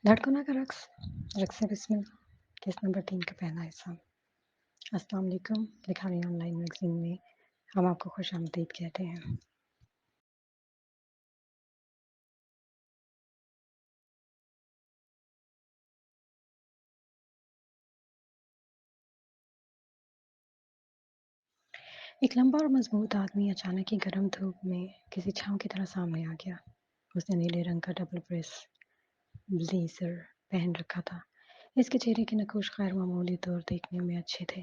धड़कनों का रक़्स, रक़्स बिस्मिल्लाह, case number 3 का पहला हिस्सा। अस्सलाम वालेकुम, लिखानी ऑनलाइन मैगज़ीन में हम आपको खुशामदीद कहते हैं। एक लंबा और मज़बूत आदमी अचानक ही गर्म धूप में किसी छाँव की तरह सामने आ गया। उसने नीले रंग का डबल प्रेस ब्लेज़र पहन रखा था। इसके चेहरे के नक्श गैर मामूली तौर देखने में अच्छे थे।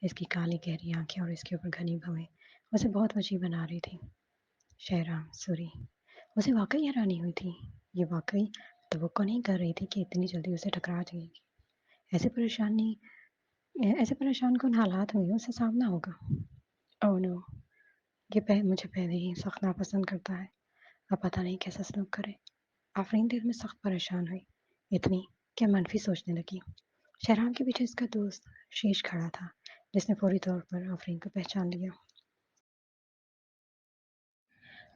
इसकी काली गहरी आँखें और इसके ऊपर घनी भवें उसे बहुत वजीह बना रही थीं। शहराम सूरी उसे वाक़ई हैरानी हुई थी। ये वाक़ई तवक्को नहीं कर रही थी कि इतनी जल्दी उसे टकरा जाएगी। ऐसे परेशानी ऐसे परेशान कुन हालात में उसे सामना होगा। Oh no! मुझे पहले ही सख्त नापसंद करता है। अब पता नहीं कैसा सलूक करे। आफ़रीन दिल में सख्त परेशान हुई। इतनी कि मनफ़ी सोचने लगी। शहराम के पीछे इसका दोस्त शीश खड़ा था, जिसने फ़ौरी तौर पर आफ़रीन को पहचान लिया।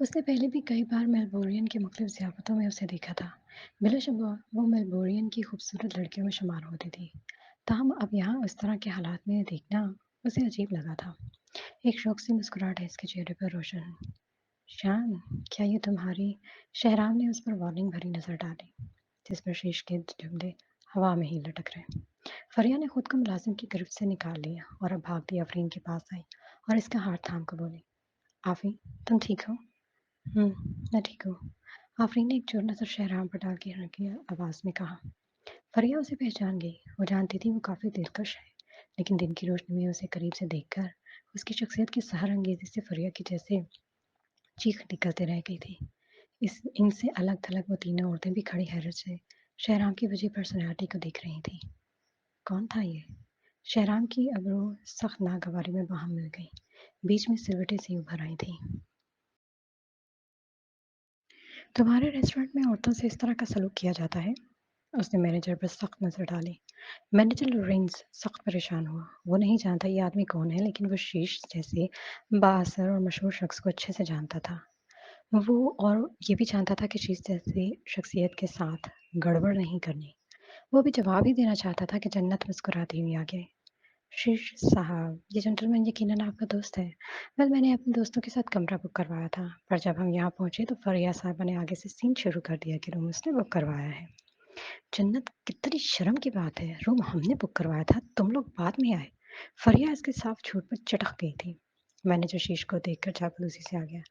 उसने पहले भी कई बार मेलबोर्न की मुख्तलिफ ज़ियाफ़तों में उसे देखा था। बिलाशुबा वो मेलबोर्न की खूबसूरत लड़कियों में शुमार होती थी। ताहम अब यहाँ उस तरह के हालात में देखना उसे अजीब लगा था। एक शौक सी मुस्कुराहट इसके चेहरे पर रोशन हुई। शान, क्या ये तुम्हारी? शहराम ने उस पर वार्निंग भरी नज़र डाली, जिस पर शीश के जुमले हवा में ही लटक रहे। फरिया ने खुद को मुलाजिम की गिरफ्त से निकाल लिया और अब भागती आफरीन के पास आई और इसका हाथ थाम कर बोली, आफी, तुम ठीक हो? मैं ठीक हूँ। आफरीन ने एक जोर नज़र शहराम पर डाल के हल्की आवाज़ में कहा। फरिया उसे पहचान गई। वो जानती थी वो काफ़ी दिलकश है, लेकिन दिन की रोशनी में उसे करीब से देखकर उसकी शख्सियत की सहर अंगेज़ी से फरिया की जैसे चीख निकलते रह गई थी। इनसे अलग-थलग वो तीनों औरतें भी खड़ी हैरत से शहराम की वजह पर्सनैलिटी को देख रही थीं। कौन था ये? शहराम की अब्रो सख्त नागवारी में बाहम मिल गई। बीच में सिलवटें सी उभर आई थीं। तुम्हारे रेस्टोरेंट में औरतों से इस तरह का सलूक किया जाता है? उसने मैनेजर पर सख्त नज़र डाली। मैनेजर लॉरेंस सख्त परेशान हुआ। वो नहीं जानता ये आदमी कौन है, लेकिन वो शीश जैसे बाअसर और मशहूर शख्स को अच्छे से जानता था। वो और ये भी जानता था कि शीश जैसी शख्सियत के साथ गड़बड़ नहीं करनी। वो भी जवाब ही देना चाहता था कि जन्नत मुस्कुराती हुई आ गई। शीश साहब, ये जेंटलमैन यकीनन आपका दोस्त है। वेल, मैंने अपने दोस्तों के साथ कमरा बुक करवाया था, पर जब हम यहाँ पहुँचे तो फरिया साहबा ने आगे से सीन शुरू कर दिया कि रूम उसने बुक करवाया है। जन्नत, कितनी शर्म की बात है। रूम हमने बुक करवाया था, तुम लोग बाद में आए। फरिया इसके साफ झूठ पर चटक गई थी। मैनेजर शीश को देखकर चापलूसी से आ गया।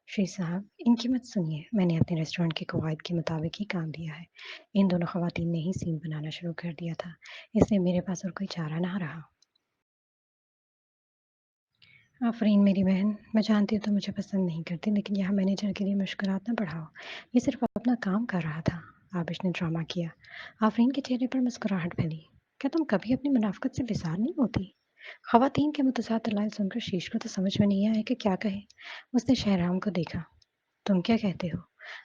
शीश साहब, इनकी मत सुनिए। मैंने अपने रेस्टोरेंट के कवायद के मुताबिक ही काम लिया है। इन दोनों खवातीन ने ही सीन बनाना शुरू कर दिया था, इसलिए मेरे पास और कोई चारा ना रहा। आफ़रीन मेरी बहन, मैं जानती हूँ तुम मुझे पसंद नहीं करती, लेकिन यहाँ मैनेजर के लिए मुश्किलात ना बढ़ाओ। ये सिर्फ अपना काम कर रहा था। आबिश ने ड्रामा किया। आफ़रीन के चेहरे पर मुस्कुराहट फैली। क्या तुम कभी अपनी मुनाफ़िकत से बेज़ार नहीं होती? ख़वातीन के मुतज़ाद दलाइल सुनकर शीश को तो समझ में नहीं आया कि क्या कहे। उसने शहराम को देखा। तुम क्या कहते हो?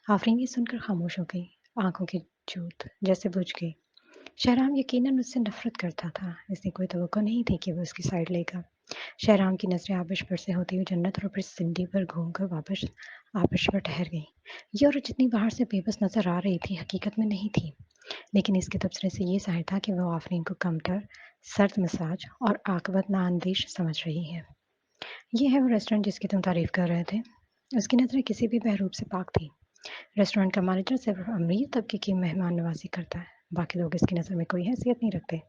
आफ़रीन ये सुनकर खामोश हो गई। आँखों की जोत जैसे बुझ गई। शहराम यकीनन उससे नफ़रत करता था। इसलिए कोई तवक्को नहीं थी कि वो उसकी साइड लेगा। शहराम की नज़रें आबिश पर से होती हुई जन्नत और फिर सिंडी पर घूमकर वापस आबिश पर ठहर गईं। ये औरत जितनी बाहर से बेबस नज़र आ रही थी, हकीकत में नहीं थी, लेकिन इसके तबसरे से ये ज़ाहिर था कि वो आफ़रीन को कमतर, सर्द मिजाज और आक़िबत नाअंदेश समझ रही है। ये है वो रेस्टोरेंट जिसकी तुम तारीफ़ कर रहे थे? उसकी नज़रें किसी भी बहरूप से पाक थीं। रेस्टोरेंट का मैनेजर सिर्फ अमीर तबके की मेहमान नवाज़ी करता है, बाकी लोग इसकी नज़र में कोई हैसियत नहीं रखते।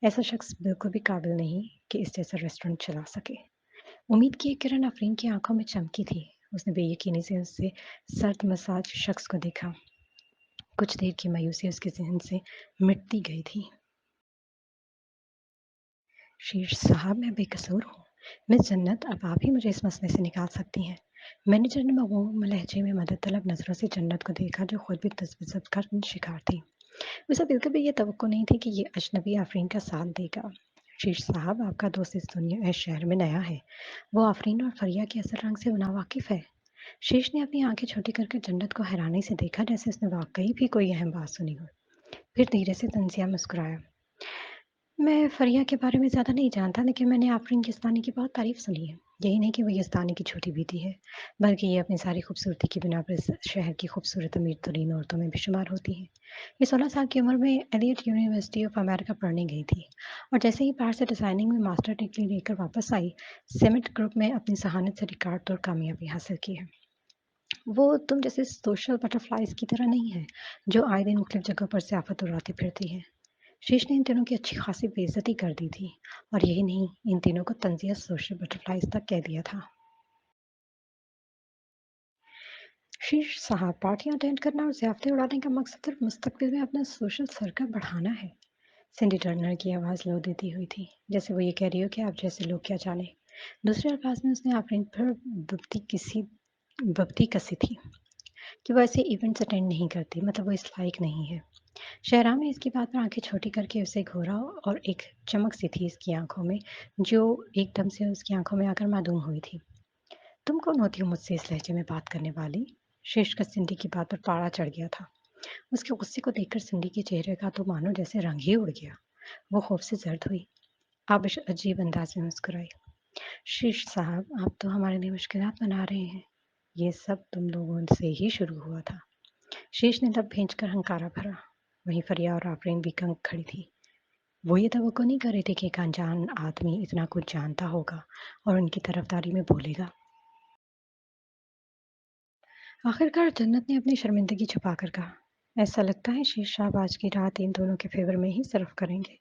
ऐसा शख्स बिल्कुल भी काबिल नहीं कि इस जैसा रेस्टोरेंट चला सके। उम्मीद की एक किरण आफ़रीन की आंखों में चमकी थी। उसने बेयकीनी से उससे सर्द मसाज शख्स को देखा। कुछ देर की मायूसी उसके ज़हन से मिटती गई थी। शीर्ष साहब, मैं बेकसूर हूँ। मिस जन्नत, अब आप ही मुझे इस मसले से निकाल सकती हैं। मैनेजर ने मगमूम लहजे में मदद तलब नज़रों से जन्नत को देखा, जो खुद भी तज़ब्ज़ुब का शिकार थी। उसे बिल्कुल भी ये तवक्को नहीं थी कि ये अजनबी आफ़रीन का साथ देगा। शीर्ष साहब, आपका दोस्त इस शहर में नया है। वो आफ़रीन और फरिया के असल रंग से नावाकिफ़ है। शीर्ष ने अपनी आंखें छोटी करके जन्नत को हैरानी से देखा, जैसे उसने वाकई भी कोई अहम बात सुनी हो। फिर धीरे से तंज़िया मुस्कुराया। मैं फरिया के बारे में ज़्यादा नहीं जानता, लेकिन मैंने आफ़रीन किस्तानी की बहुत तारीफ़ सुनी है। यही नहीं कि वो यज़दानी की छोटी बेटी है, बल्कि ये अपनी सारी खूबसूरती की बिना पर इस शहर की खूबसूरत अमीर-तरीन औरतों में भी शुमार होती हैं। ये 16 साल की उम्र में एलियट यूनिवर्सिटी ऑफ अमेरिका पढ़ने गई थी और जैसे ही बाहर से डिज़ाइनिंग में मास्टर डिग्री लेकर वापस आई, सिमेंट ग्रुप में अपनी शहानत से रिकॉर्ड तोड़ कामयाबी हासिल की है। वो तुम जैसे सोशल बटरफ्लाइज़ की तरह नहीं है, जो आए दिन मुख्तलिफ जगहों पर सियाफत उड़ाती फिरती है। शीश ने इन तीनों की अच्छी खासी बेइज्जती कर दी थी और यही नहीं, इन तीनों को तंज़िया सोशल बटरफ्लाइज़ तक कह दिया था। शीर्ष साहब पार्टियां अटेंड करना और ज़ियाफ़तें उड़ाने का मकसद सिर्फ मुस्तकबिल में अपना सोशल सर्कल बढ़ाना है। सिंडी टर्नर की आवाज़ लो देती हुई थी, जैसे वो ये कह रही हो कि आप जैसे लोग क्या जाने। दूसरे अल्फाज में उसने आफरीन पर बब्ती कसी थी कि वो ऐसे इवेंट्स अटेंड नहीं करती, मतलब वो इस लायक नहीं है। शहराम ने इसकी बात पर आंखें छोटी करके उसे घूरा और एक चमक सी थी इसकी आंखों में, जो एकदम से उसकी आंखों में आकर मासूम हुई थी। तुम कौन होती हो मुझसे इस लहजे में बात करने वाली? शीर्ष का सिंडी की बात पर पारा चढ़ गया था। उसके गुस्से को देखकर सिंडी के चेहरे का तो मानो जैसे रंग ही उड़ गया। वो खौफ से जर्द हुई। आप इस अजीब अंदाज में मुस्कुराई। शीर्ष साहब, आप तो हमारे लिए मुश्किलात बना रहे हैं। ये सब तुम लोगों से ही शुरू हुआ था। शीश ने लब भींचकर हंकारा भरा। वहीं फरिया और आफरीन भी कंग खड़ी थी। वो ये तवक्को नहीं कर रही थी कि एक अनजान आदमी इतना कुछ जानता होगा और उनकी तरफदारी में बोलेगा। आखिरकार जन्नत ने अपनी शर्मिंदगी छुपाकर कहा, ऐसा लगता है शीर्ष साहब आज की रात इन दोनों के फेवर में ही सर्व करेंगे।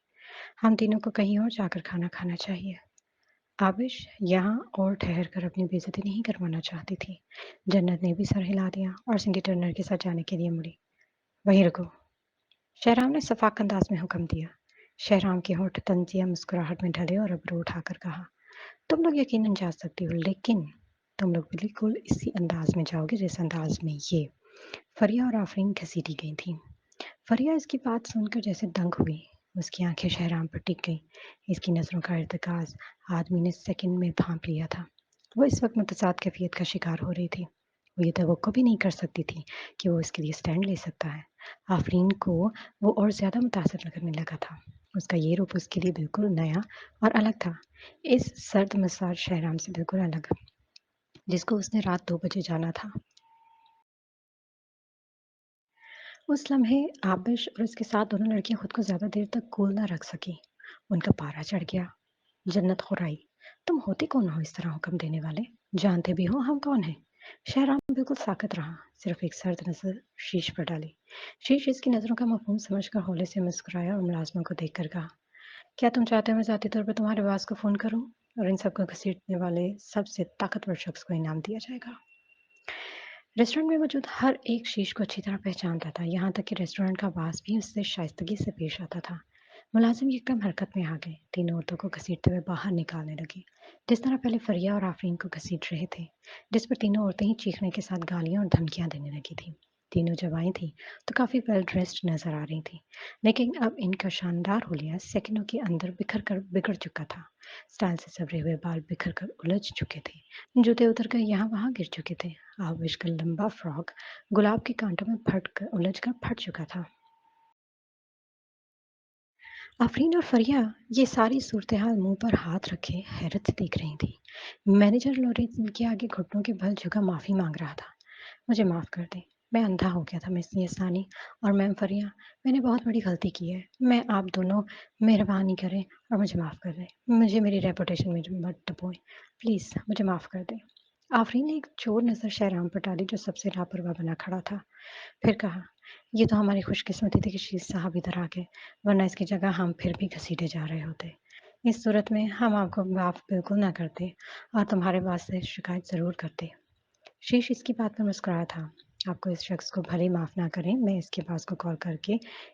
हम तीनों को कहीं और जाकर खाना खाना चाहिए। आबिश यहाँ और ठहर कर अपनी बेइज्जती नहीं करवाना चाहती थी। जन्नत ने भी सर हिला दिया और सिंडी टर्नर के साथ जाने के लिए मुड़ी। वहीं रुको, शहराम ने सफाक अंदाज में हुक्म दिया। शहराम के होंठ तंजिया मुस्कुराहट में ढले और अब्रू उठाकर कहा, तुम लोग यकीनन जा सकती हो, लेकिन तुम लोग बिल्कुल इसी अंदाज में जाओगे जिस अंदाज में ये फरिया और आफरीन घसीटी गई थीं। फरिया इसकी बात सुनकर जैसे दंग हुई। उसकी आंखें शहराम पर टिक गईं। इसकी नज़रों का इर्तिकाज़ आदमी ने सेकंड में भांप लिया था। वो इस वक्त मुतज़ाद कैफियत का शिकार हो रही थी। वो ये तवक्को भी नहीं कर सकती थी कि वो इसके लिए स्टैंड ले सकता है। आफरीन को वो और ज़्यादा मुतासर करने लगा था। उसका ये रूप उसके लिए बिल्कुल नया और अलग था। इस सर्द मिजाज शहराम से बिल्कुल अलग, जिसको उसने रात 2 बजे जाना था। उस लम्हे आबिश और उसके साथ दोनों लड़कियां खुद को ज्यादा देर तक कूल न रख सकी। उनका पारा चढ़ गया। जन्नत खुराई, तुम होते कौन हो इस तरह हुक्म देने वाले? जानते भी हो हम कौन हैं? शहराम बिल्कुल साकत रहा, सिर्फ एक सर्द नजर शीश पर डाली। शीश इसकी नजरों का मफहूम समझकर हौले से मुस्कुराया और मुलाजमों को देखकर कहा, क्या तुम चाहते हो मैं जाती तौर पर तुम्हारे बॉस को फोन करूं और इन सबको घसीटने वाले सबसे ताकतवर शख्स को इनाम दिया जाएगा? रेस्टोरेंट में मौजूद हर एक शीश को अच्छी तरह पहचानता था, यहाँ तक कि रेस्टोरेंट का बास भी उससे शाइस्तगी से पेश आता था। मुलाजिम एकदम हरकत में आ गए, तीनों औरतों को घसीटते हुए बाहर निकालने लगे, जिस तरह पहले फरिया और आफरीन को घसीट रहे थे, जिस पर तीनों औरतें ही चीखने के साथ गालियां और धमकियां देने लगी थी। तीनों जब आई थी तो काफी वेल ड्रेस्ड नजर आ रही थी, लेकिन अब इनका शानदार हुलिया सेकंडों के अंदर बिखर कर बिगड़ चुका था। स्टाइल से सवरे हुए बाल बिखर कर उलझ चुके थे, जूते उतर कर यहाँ वहाँ गिर चुके थे। आविश का लंबा फ्रॉक गुलाब के कांटों में उलझ कर फट चुका था। आफरीन और फरिया ये सारी सूरत-हाल मुँह पर हाथ रखे हैरत से देख रही थीं। मैनेजर लॉरेंस इनके आगे घुटनों के बल झुका माफ़ी माँग रहा था। मुझे माफ़ कर दें, मैं अंधा हो गया था मिस यसानी और मैम फरिया, मैंने बहुत बड़ी गलती की है। मैं आप दोनों मेहरबानी करें और मुझे माफ़ कर दें। मुझे मेरी रेपुटेशन में मत डुबोएँ। प्लीज़ मुझे माफ़ कर दें। आफरीन ने एक चोर नज़र शहराम पर डाली जो सबसे लापरवाह बना खड़ा था। फिर कहा, ये तो हमारी खुशकिस्मती थी कि शीर साहब इधर आ गए, वरना इसकी जगह हम फिर भी घसीटे जा रहे होते। इस सूरत में हम आपको माफ़ बिल्कुल ना करते और तुम्हारे पास से शिकायत ज़रूर करते। शीश इसकी बात पर मुस्कुराया था। आपको इस शख्स को भले ही माफ़ ना करें, मैं इसके पास को कॉल करके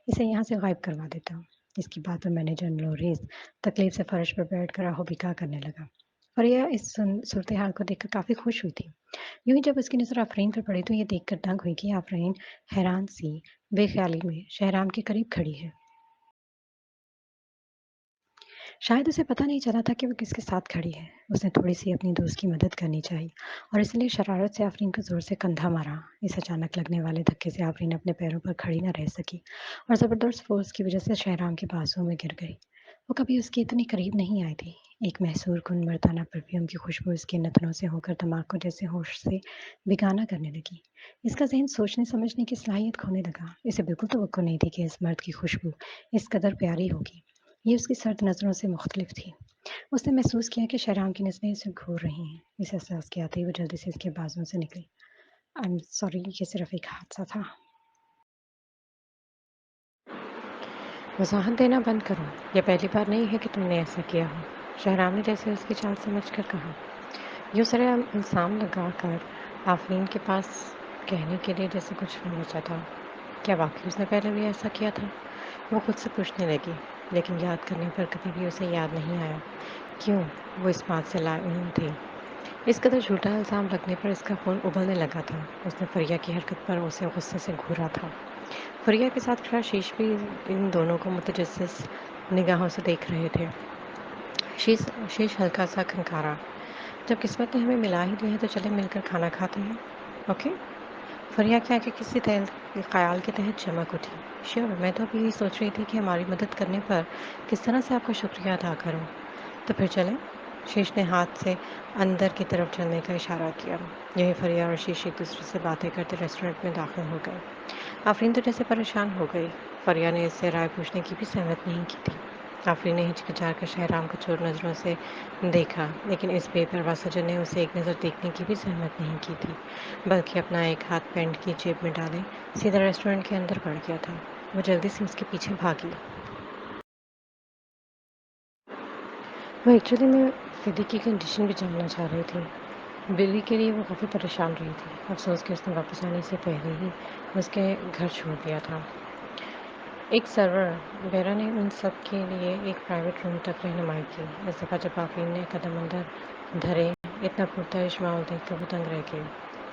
इसे यहाँ से गायब करवा देता हूँ। इसकी बात पर मैनेजर लोरेस तकलीफ से फर्श पर बैठकर आहो-बिका करने लगा। फरिया इस सूरत-हाल को देखकर काफ़ी खुश हुई थी। यूँ ही जब उसकी नज़र आफ़रीन पर पड़ी तो ये देखकर दंग हुई कि आफ़रीन हैरान-सी बेख़्याली में शहराम के करीब खड़ी है। शायद उसे पता नहीं चला था कि वो किसके साथ खड़ी है। उसने थोड़ी-सी अपनी दोस्त की मदद करनी चाहिए और इसलिए शरारत से आफ़रीन को ज़ोर से कंधा मारा। इस अचानक लगने वाले धक्के से आफ़रीन अपने पैरों पर खड़ी न रह सकी और ज़बरदस्त फ़ोर्स की वज़ह से शहराम के बाजुओं में गिर गई। वो कभी उसके इतनी करीब नहीं आई थी। एक महसूर कुन मर्दाना परफ्यूम की खुशबू इसके नथनों से होकर दिमाग को जैसे होश से बेगाना करने लगी। इसका ज़हन सोचने समझने की सलाहियत खोने लगा। इसे बिल्कुल तवक्को नहीं थी कि इस मर्द की खुशबू इस कदर प्यारी होगी। ये उसकी सर्द नज़रों से मुख्तलिफ थी। उसने महसूस किया कि शहराम की नज़रें इसे घूर रही हैं। इस एहसास के आते ही वो जल्दी से इसके बाजुओं से निकली। आई एम सॉरी, ये सिर्फ एक हादसा था। वज़ाहत देना बंद करो। ये पहली बार नहीं है कि तुमने ऐसा किया हो। शहराम ने जैसे उसकी चाल समझकर कहा। यूँ सरेआम इल्ज़ाम लगाकर आफ़रीन के पास कहने के लिए जैसे कुछ न बचा था। क्या वाक़ई उसने पहले भी ऐसा किया था? वो खुद से पूछने लगी, लेकिन याद करने पर कभी भी उसे याद नहीं आया। क्यों? वो इस बात से लाइल थी। इस कदर झूठा इल्ज़ाम लगने पर इसका खून उबलने लगा था। उसने फ़रिया की हरकत पर उसे गुस्से से घूरा था। फ़रिया के साथ खड़ा शीश भी इन दोनों को मुतजस्सिस निगाहों से देख रहे थे। शीश शीश हल्का सा खनकारा। जब किस्मत ने हमें मिला ही दिया है तो चले मिलकर खाना खाते हैं। ओके? फ़रिया की आंखें किसी ख़याल के तहत चमक उठी। श्योर, मैं तो अभी यही सोच रही थी कि हमारी मदद करने पर किस तरह से आपका शुक्रिया अदा करूं। तो फिर चलें? शीश ने हाथ से अंदर की तरफ चलने का इशारा किया। यही फ़रिया और शीश एक दूसरे से बातें करते रेस्टोरेंट में दाखिल हो गए। आफ़रीन तो जैसे परेशान हो गई। फ़रिया ने इससे राय पूछने की भी सहमत नहीं की थी। आफ़रीन ने हिचकिचा कर शहराम को चोर नज़रों से देखा, लेकिन इस बेपरवाह सज्जन ने उसे एक नज़र देखने की भी सहमत नहीं की थी, बल्कि अपना एक हाथ पैंट की जेब में डाले सीधा रेस्टोरेंट के अंदर बढ़ गया था। वो जल्दी से उसके पीछे भागी। वो एक्चुअली में फ़िदी की कंडीशन भी जानना चाह रही थी। बिल्ली के लिए वो काफ़ी परेशान रही थी। अफ़सोस कि उसने वापस आने से पहले ही उसके घर छोड़ दिया था। एक सर्वर बेरा ने उन सब के लिए एक प्राइवेट रूम तक रहनुमाई की। इस दफ़ा जब आफ़रीन ने कदम अंदर धरे, इतना पुरतश माहौल देखकर वो दंग रह गई।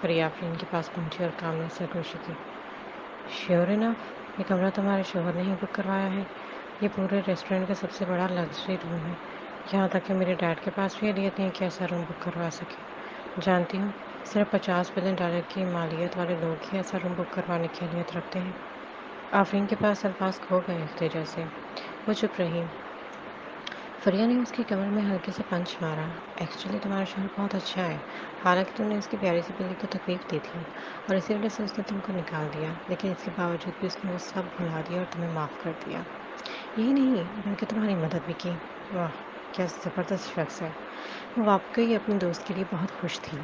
पर आफ़रीन के पास पहुंची और काम में सरगोशी की। श्योर इनफ, ये कमरा तुम्हारे शोहर ने ही बुक करवाया है। ये पूरे रेस्टोरेंट का सबसे बड़ा लग्जरी रूम है। यहाँ तक कि मेरे डैड के पास भी एहलियत नहीं कि ऐसा रूम बुक करवा सके। जानती हूँ, सिर्फ $50 बिलियन की मालियत वाले लोग ही ऐसा रूम बुक करवाने की एहलियत रखते हैं। आफ़रीन के पास अल्फाज खो गए थे जैसे। वो चुप रही। फ़रिया ने उसकी कमर में हल्के से पंच मारा। एक्चुअली तुम्हारा शोहर बहुत अच्छा है। हालांकि तुमने उसकी प्यारी सी बिल्ली को तकलीफ़ दी थी और इसी वजह से उसने तुमको निकाल दिया, लेकिन इसके बावजूद भी उसने वो सब भुला दिया और तुम्हें माफ़ कर दिया। यही नहीं, बल्कि तुम्हारी मदद भी की। वाह, क्या ज़बरदस्त शख्स है। वो वाकई अपने दोस्त के लिए बहुत खुश थी।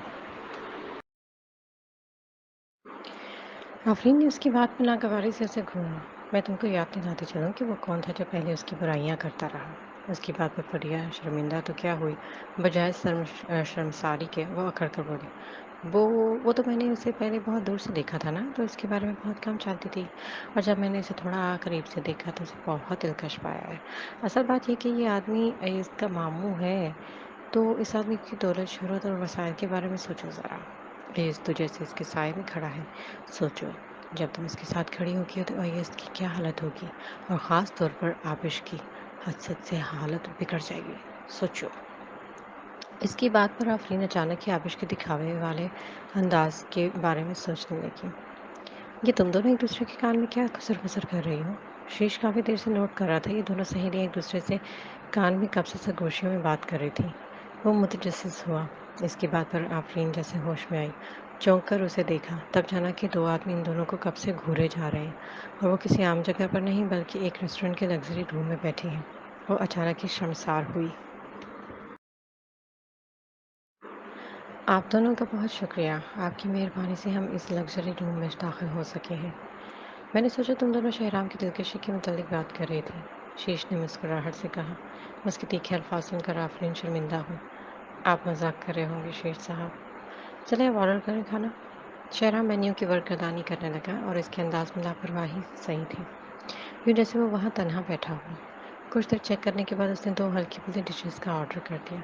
आफ़रीन ने उसकी बात पर नागवारी से उसे घूरा। मैं तुमको याद दिलाते चलूँ कि वो कौन था जो पहले उसकी बुराइयां करता रहा। उसकी बात पर फ़रिया शर्मिंदा तो क्या हुई, बजाय शर्मसारी के वो अकड़ कर बोली। वो तो मैंने उसे पहले बहुत दूर से देखा था ना, तो उसके बारे में बहुत कम जानती थी। और जब मैंने इसे थोड़ा करीब से देखा तो उसे बहुत दिलकश पाया है। असल बात ये कि ये आदमी इसका मामू है, तो इस आदमी की दौलत, शोहरत और वसाइल के बारे में सोचो ज़रा। इस तो जैसे इसके साए में खड़ा है। सोचो, जब तुम इसके साथ खड़ी होगी तो ये इसकी क्या हालत होगी, और ख़ास तौर पर आबिश की हसरत से हालत बिगड़ जाएगी। सोचो। इसकी बात पर आफरीन अचानक ही आबिश के दिखावे वाले अंदाज के बारे में सोचने लगी। ये तुम दोनों एक दूसरे के कान में क्या खुसर फुसर कर रही हो? शीश काफ़ी देर से नोट कर रहा था। ये दोनों सहेलियां एक दूसरे से कान में कब से सरगोशियों में बात कर रही थी। वो मुतजस्सिस हुआ। इसकी बात पर आफरीन जैसे होश में आई। चौंक कर उसे देखा, तब जाना कि दो आदमी इन दोनों को कब से घूरे जा रहे हैं, और वो किसी आम जगह पर नहीं बल्कि एक रेस्टोरेंट के लग्जरी रूम में बैठे हैं। वो अचानक ही शर्मसार हुई। आप दोनों का बहुत शुक्रिया। आपकी मेहरबानी से हम इस लग्जरी रूम में दाखिल हो सके हैं। मैंने सोचा तुम दोनों शहराम की दिलकशी के मुतालिक बात कर रही थी। शीश ने मुस्कुराहट से कहा। उसके तीखे अल्फाज सुनकर आफरीन शर्मिंदा हुई। आप मजाक कर रहे होंगे शेख साहब। चले अब ऑर्डर करें खाना। शहराम मेन्यू की वर्करदानी करने लगा और इसके अंदाज में लापरवाही सही थी, यूँ जैसे वो वहाँ तन्हा बैठा हो। कुछ देर चेक करने के बाद उसने 2 हल्की-फुल्की डिशेज़ का ऑर्डर कर दिया।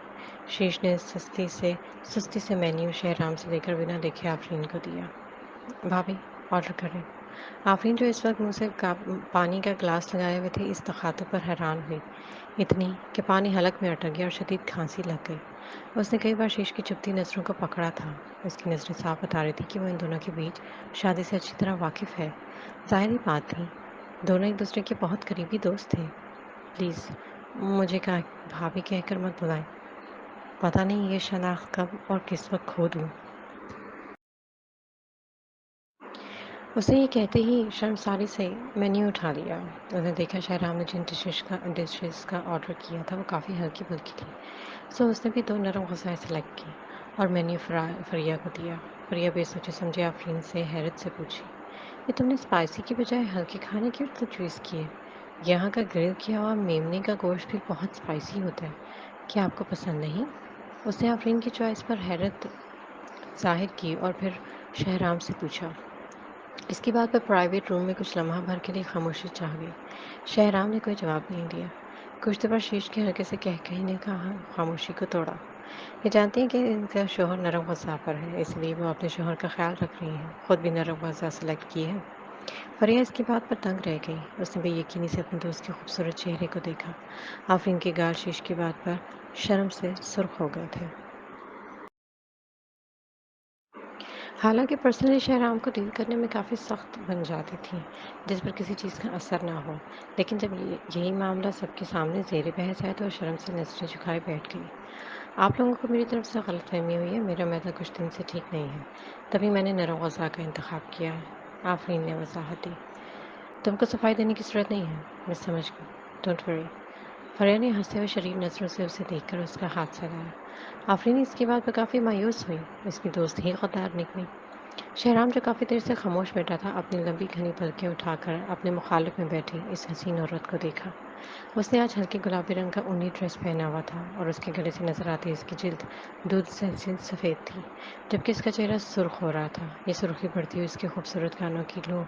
शीश ने सुस्ती से मेन्यू शहराम से लेकर बिना देखे आफरीन को दिया। भाभी, ऑर्डर करें। आफरीन, जो इस वक्त मुँह से पानी का ग्लास लगाए हुए थे, इस तखातुब पर हैरान हुई। इतनी कि पानी हलक में अटक गया और शदीद खांसी लग गई। उसने कई बार शीश की चुभती नज़रों को पकड़ा था। उसकी नज़रें साफ बता रही थी कि वो इन दोनों के बीच शादी से अच्छी तरह वाकिफ़ है। ज़ाहिर बात थी, दोनों एक दूसरे के बहुत करीबी दोस्त थे। प्लीज़, मुझे कहा भाभी कहकर मत बुलाएं। पता नहीं ये शनाख्त कब और किस वक्त खो दूँ। उसे ये कहते ही शर्मसारी से मेन्यू उठा लिया। उसने देखा शाहराम ने जिन डिशेस का ऑर्डर किया था वो काफ़ी हल्की फुल्की थी। सो उसने भी 2 नरम ग़ज़ाएँ सेलेक्ट की और मेन्यू फ़रिया को दिया। फ़रिया बेसोचे समझे आफ़रीन से हैरत से पूछी, ये तुमने स्पाइसी की बजाय हल्के खाने क्यों तो चॉइस किए? यहाँ का ग्रिल किया हुआ मेमने का गोश्त भी बहुत स्पाइसी होता है। क्या आपको पसंद नहीं? उसने आफ़रीन की चॉइस पर हैरत ज़ाहिर की और फिर शहराम से पूछा। इसके बाद वह प्राइवेट रूम में कुछ लम्हा भर के लिए खामोशी छा गई। शहराम ने कोई जवाब नहीं दिया। कुछ देर बाद शीश के हल्के से कही ने कहा खामोशी को तोड़ा। ये जानती हैं कि इनका शौहर नरम ग़ज़ा पर है, इसलिए वो अपने शौहर का ख़्याल रख रही हैं। खुद भी नरम ग़ज़ा सेलेक्ट की है। फ़रिया इसकी बात पर दंग रह गई। उसने बेयकीनी से अपने दोस्त के खूबसूरत चेहरे को देखा। आफ़रीन के गाल शीश की बात पर शर्म से सुर्ख हो गए थे। हालाँकि पर्सनली शहराम को डील करने में काफ़ी सख्त बन जाती थी, जिस पर किसी चीज़ का असर ना हो। लेकिन जब यही मामला सबके सामने ज़ेर बहस आया तो वो शर्म से नज़रें झुकाए बैठ गई। आप लोगों को मेरी तरफ से गलतफ़हमी हुई है, मेरा मैदा कुछ दिन से ठीक नहीं है, तभी मैंने नरम ग़ज़ा का इंतख़ाब किया है। आफ़रीन ने वज़ाहत दी। तुमको सफाई देने की ज़रूरत नहीं है, मैं समझ गई। Don't worry. फ़रिया ने हँसते हुए शरीफ नज़रों से उसे देखकर उसका हाथ चलाया। आफ़रीन इसकी बात पर काफ़ी मायूस हुई। उसकी दोस्त ही गद्दार निकली। शहराम जो काफ़ी देर से खामोश बैठा था, अपनी लंबी घनी पलकें उठाकर अपने मुखालिफ में बैठी इस हसीन औरत को देखा। उसने आज हल्के गुलाबी रंग का ऊनी ड्रेस पहना हुआ था और उसके गले से नजर आती इसकी जिल्द दूध से सफ़ेद थी, जबकि इसका चेहरा सुर्ख हो रहा था। ये सुर्खी बढ़ती हुई इसके खूबसूरत कानों की लो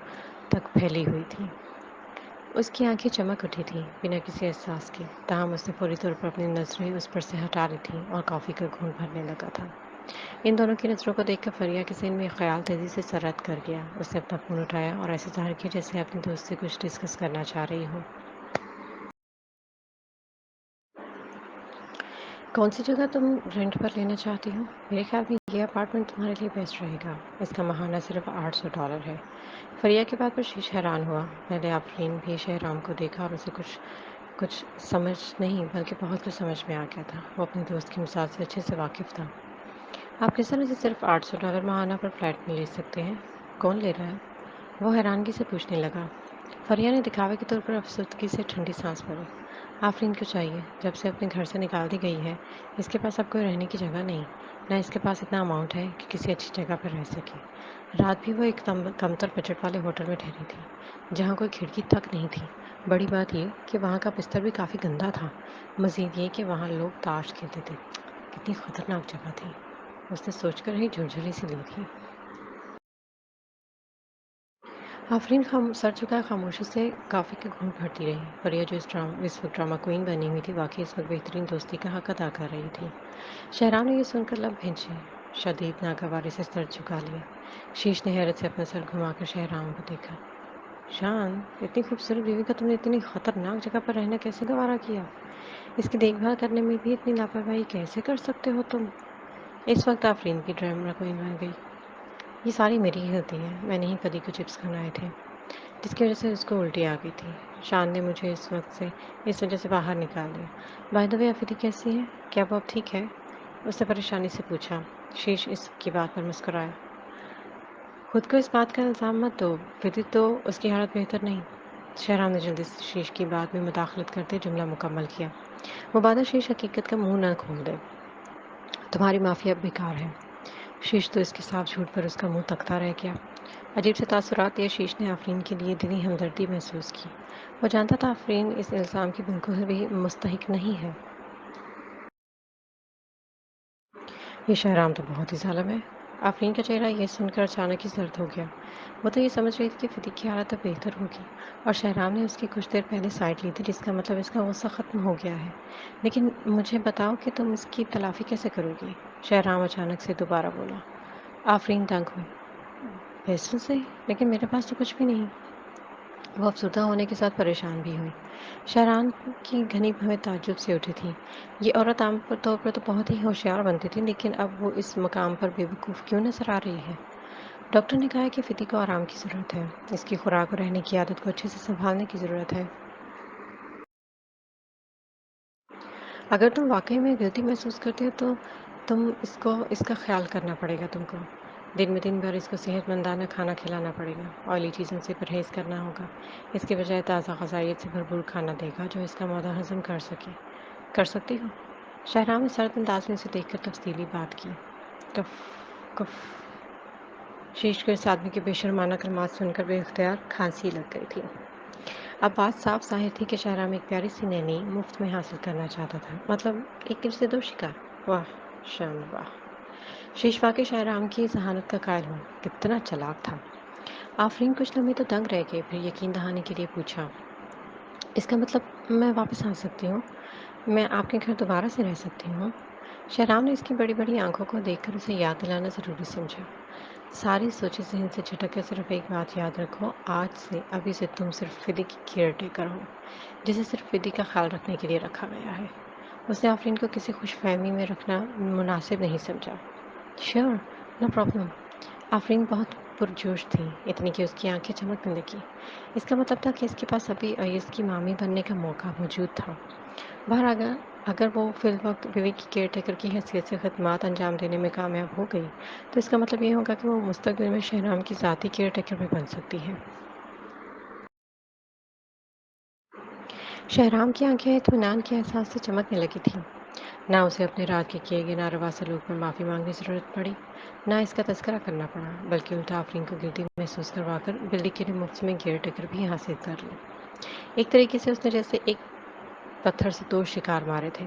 तक फैली हुई थी। उसकी आंखें चमक उठी थीं, बिना किसी एहसास के। ताहम उसने फौरी तौर पर अपनी नज़रें उस पर से हटा ली थीं और कॉफ़ी का घूंट भरने लगा था। इन दोनों की नज़रों को देखकर फ़रिया के ज़हन में ख़्याल तेज़ी से सरद कर गया। उसने अपना फ़ोन उठाया और ऐसे ज़ाहिर किया जैसे अपने दोस्त से कुछ डिस्कस करना चाह रही हो। कौन सी जगह तुम रेंट पर लेना चाहती हो? मेरे ख्याल में ये अपार्टमेंट तुम्हारे लिए बेस्ट रहेगा। इसका महाना सिर्फ $800 है। फ़रिया की बात पर शीश हैरान हुआ। पहले आफरीन भी शहराम को देखा और उसे कुछ कुछ समझ नहीं बल्कि बहुत कुछ समझ में आ गया था। वो अपने दोस्त की मिजाज से अच्छे से वाकिफ़ था। आप किस तरह से सिर्फ $800 माहाना पर फ्लैट में ले सकते हैं? कौन ले रहा है? वो हैरानगी से पूछने लगा। फरिया ने दिखावे के तौर पर अफसरदगी से ठंडी सांस भरी। आफरीन को चाहिए, जब से अपने घर से निकाल दी गई है, इसके पास अब कोई रहने की जगह नहीं, ना इसके पास इतना अमाउंट है कि किसी अच्छी जगह पर रह सके। रात भी वो एक कमतर बजट वाले होटल में ठहरी थी, जहाँ कोई खिड़की तक नहीं थी। बड़ी बात ये कि वहाँ का बिस्तर भी काफ़ी गंदा था। मज़ीद ये कि वहाँ लोग ताश खेलते थे। कितनी खतरनाक जगह थी, उसने सोचकर ही झुरझुरी सी ली थी। आफरीन सर झुकाए खामोशी से कॉफ़ी के घूंट भरती रही। फरिया जो इस वक्त ड्रामा क्वीन बनी हुई थी, वाकई इस वक्त बेहतरीन दोस्ती का हक अदा कर रही थी। शहराम ने यह सुनकर लब भींचे, शदीद नागवारी से सर झुका लिया। शीश ने हैरत से अपना सर घुमाकर शहराम को देखा। शान, इतनी खूबसूरत बीवी का तुमने इतनी खतरनाक जगह पर रहना कैसे गवारा किया? इसकी देखभाल करने में भी इतनी लापरवाही कैसे कर सकते हो तुम? इस वक्त आफरीन की ड्रामा क्वीन बन गई। ये सारी मेरी ही गलती है, मैंने ही कदी को चिप्स खिलाए थे, जिसकी वजह से उसको उल्टी आ गई थी। शान ने मुझे इस वजह से बाहर निकाल दिया। बाय द वे अफ़ीदी कैसी है? क्या वो अब ठीक है? उसने परेशानी से पूछा। शीश इसकी बात पर मुस्कुराया। खुद को इस बात का इल्ज़ाम मत दो, विदित तो उसकी हालत बेहतर नहीं। शहराम ने जल्दी से शीश की बात में मुदाखलत करते जुमला मुकम्मल किया। मुबादा शीश हकीकत का मुंह न खोल दे। तुम्हारी माफ़ी अब बेकार है। शीश तो इसके साफ झूठ पर उसका मुंह तकता रह गया। अजीब से तासुरात लिए शीश ने आफरीन के लिए दिली हमदर्दी महसूस की। वो जानता था आफरीन इस इल्ज़ाम की बिल्कुल भी मुस्तहिक नहीं है। ये शहराम तो बहुत ही ज़ालिम है। आफरीन का चेहरा ये सुनकर अचानक ही सर्द हो गया। वो तो ये समझ रही थी कि फ़िदी की हालत अब बेहतर होगी और शहराम ने उसकी कुछ देर पहले साइड ली थी, जिसका मतलब इसका गुस्सा ख़त्म हो गया है। लेकिन मुझे बताओ कि तुम इसकी तलाफ़ी कैसे करोगी? शहराम अचानक से दोबारा बोला। आफरीन दंग हुई। पैसों से? लेकिन मेरे पास तो कुछ भी नहीं। वो अफ़सुर्दा होने के साथ परेशान भी हुई। शहरान की घनी भवें ताज्जुब से उठी थीं। ये औरत आम तौर पर तो बहुत ही होशियार बनती थी, लेकिन अब वो इस मकाम पर बेवकूफ़ क्यों नज़र आ रही है? डॉक्टर ने कहा है कि फ़िदी को आराम की ज़रूरत है। इसकी खुराक और रहने की आदत को अच्छे से सँभालने की ज़रूरत है। اگر تم واقعی میں گلٹی محسوس کرتے ہو تو اس کا خیال کرنا پڑے گا تم کو۔ دن میں 3 بار اس کو صحت مندانہ کھانا کھلانا پڑے گا، آئلی چیزوں سے پرہیز کرنا ہوگا، اس کے بجائے تازہ غذائیت سے بھرپور کھانا دے گا جو اس کا معدہ ہضم کر سکتی ہو۔ شہرام نے سرد انداز میں اسے دیکھ کر تفصیلی بات کی۔ کف کف شیش کو اس آدمی کے بے شرمانہ کلمات سن کر بے اختیار کھانسی لگ گئی تھی۔ اب بات صاف ظاہر تھی کہ شہرام ایک پیاری سی نینی مفت میں حاصل کرنا چاہتا تھا، مطلب ایک تیر سے 2 شکار۔ واہ شان واہ! شیش واقعی شہرام کی ذہانت کا قائل ہوا، کتنا چالاک تھا۔ آفرین کچھ لمحے تو دنگ رہ گئے، پھر یقین دہانی کے لیے پوچھا، اس کا مطلب میں واپس آ سکتی ہوں؟ میں آپ کے گھر دوبارہ سے رہ سکتی ہوں؟ شہرام نے اس کی بڑی بڑی آنکھوں کو دیکھ کر اسے یاد دلانا ضروری سمجھا۔ ساری سوچیں ذہن سے چھٹک کر صرف ایک بات یاد رکھو، آج سے ابھی سے تم صرف فدی کی کیئر ٹیکر ہو، جسے صرف فدی کا خیال رکھنے کے لیے رکھا گیا ہے۔ اس نے آفرین کو کسی خوش فہمی میں رکھنا مناسب نہیں سمجھا۔ Sure, no problem. آفرین بہت پرجوش تھی، اتنی کہ اس کی آنکھیں چمکنے لگیں۔ اس کا مطلب تھا کہ اس کے پاس ابھی ایس کی مامی بننے کا موقع موجود تھا۔ بہر اگر وہ فی الوقت بیوی کی کیئر ٹیکر کی حیثیت سے خدمات انجام دینے میں کامیاب ہو گئی تو اس کا مطلب یہ ہوگا کہ وہ مستقبل میں شہرام کی ذاتی کیئر ٹیکر بھی بن سکتی ہے۔ شہرام کی آنکھیں اطمینان کے احساس سے چمکنے لگی تھیں۔ نہ اسے اپنے رات کے کیے گئے ناروا سلوک پر معافی مانگنے کی ضرورت پڑی، نہ اس کا تذکرہ کرنا پڑا، بلکہ الٹا آفرین کو گلٹی محسوس کروا کر بلی کے لیے مفت میں کیئر ٹیکر بھی حاصل کر لی۔ ایک طریقے سے اس نے جیسے ایک پتھر سے 2 شکار مارے تھے۔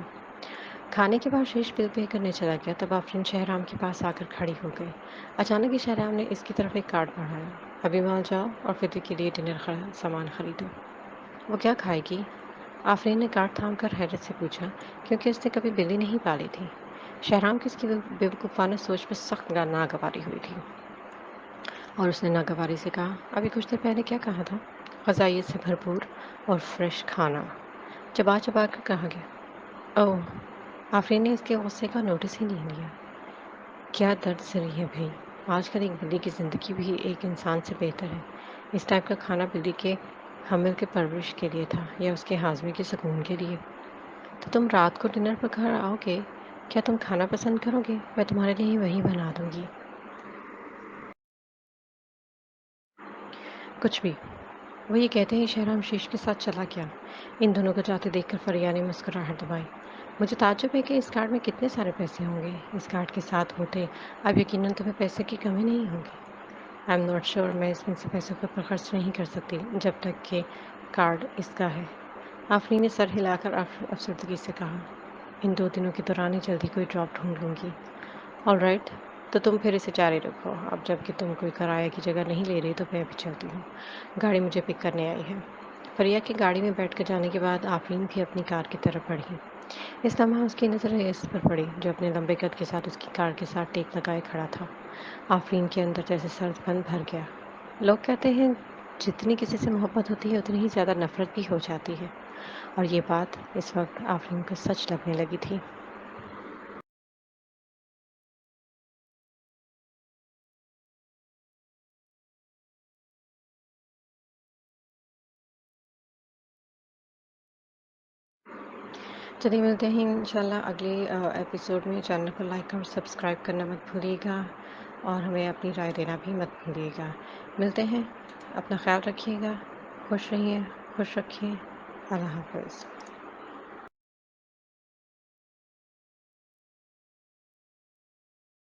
کھانے کے بعد شیش بل پے کرنے چلا گیا، تب آفرین شہرام کے پاس آ کر کھڑی ہو گئی۔ اچانک ہی شہرام نے اس کی طرف ایک کارڈ بڑھایا، ابھی مال جاؤ اور فدی کے لیے ڈنر سامان خریدو۔ وہ کیا کھائے گی؟ آفرین نے کارڈ تھام کر حیرت سے پوچھا، کیونکہ اس نے کبھی بلی نہیں پالی تھی۔ شہرام کی اس کی بیوقوفانہ سوچ پر سخت ناگواری ہوئی تھی، اور اس نے ناگواری سے کہا، ابھی کچھ دیر پہلے کیا کہا تھا؟ غذائیت سے بھرپور اور فریش کھانا، چبا چبا کر کہا گیا۔ اوہ! آفرین نے اس کے غصے کا نوٹس ہی نہیں لیا۔ کیا درد سری ہے بھئی، آج کل ایک بلی کی زندگی بھی ایک انسان سے بہتر ہے۔ اس ٹائپ کا کھانا بلی کے حمل کے پرورش کے لیے تھا یا اس کے ہاضمے کے سکون کے لیے؟ تو تم رات کو ڈنر پر گھر آؤ گے، کیا تم کھانا پسند کرو گے؟ میں تمہارے لیے وہی بنا دوں گی۔ کچھ بھی۔ وہ یہ کہتے ہی شہرام شیش کے ساتھ چلا گیا۔ ان دونوں کو جاتے دیکھ کر فریہ نے مسکراہٹ دبائی۔ مجھے تعجب ہے کہ اس کارڈ میں کتنے سارے پیسے ہوں گے۔ اس کارڈ کے ساتھ ہوتے اب یقیناً تمہیں پیسے کی کمی نہیں ہوگی۔ آئی ایم ناٹ شیور، میں اس میں سے پیسوں کو پر خرچ نہیں کر سکتی جب تک کہ کارڈ اس کا ہے۔ آفرین نے سر ہلا کر افسردگی سے کہا، ان 2 دنوں کے دوران ہی جلدی کوئی ڈراپ ڈھونڈ لوں گی۔ آل رائٹ، تو تم پھر اسے جاری رکھو۔ اب جب کہ تم کوئی کرایہ کی جگہ نہیں لے رہی تو میں بھی چلتی ہوں، گاڑی مجھے پک کرنے آئی ہے۔ فریہ کی گاڑی میں بیٹھ کر جانے کے بعد آفرین بھی اپنی کار کی طرف بڑھی۔ اس لمحہ اس کی نظر ایس پر پڑی جو اپنے لمبے قد کے ساتھ اس کی کار کے ساتھ ٹیک لگائے کھڑا تھا۔ آفرین کے اندر جیسے سرد پن بھر گیا۔ لوگ کہتے ہیں جتنی کسی سے محبت ہوتی ہے اتنی ہی زیادہ نفرت بھی ہو جاتی ہے، اور یہ بات اس وقت آفرین کو سچ لگنے لگی تھی۔ چلیے ملتے ہیں انشاءاللہ اگلے ایپیسوڈ میں۔ چینل کو لائک اور سبسکرائب کرنا مت بھولیے گا، اور ہمیں اپنی رائے دینا بھی مت بھولیے گا۔ ملتے ہیں، اپنا خیال رکھیے گا، خوش رہیے، خوش رکھیے۔ اللہ حافظ۔